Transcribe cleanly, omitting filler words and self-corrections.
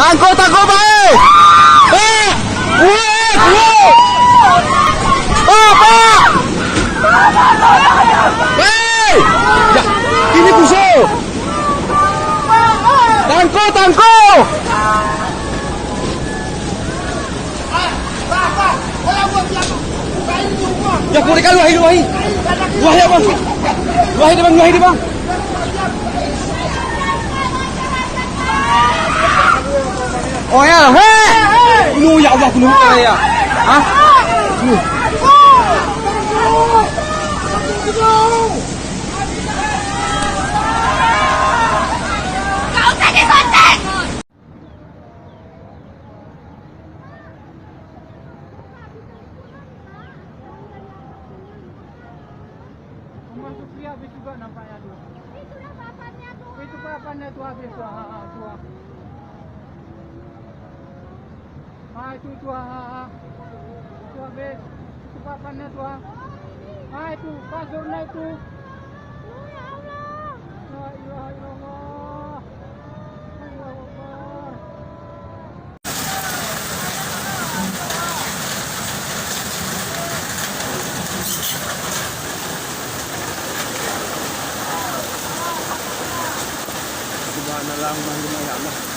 Tangkap baik. Pak. Hei, ya, ini busuk. Tangkap. Ya, boleh kan wahai. Wahai apa? Wahai di bang. Oh ya, hei. Ya Allah, kuno ya. Hah? Masuk dia habis juga nampaknya tuh. Itulah bapaknya tuh. Itu papannya tuh habis tuh. Tuh. Itu tuh. Itu habis. Itu papannya tuh. Itu kasurnya itu. Oh ya Allah. La ilaha illallah. Allahu Akbar. Subhanallah, ya Allah.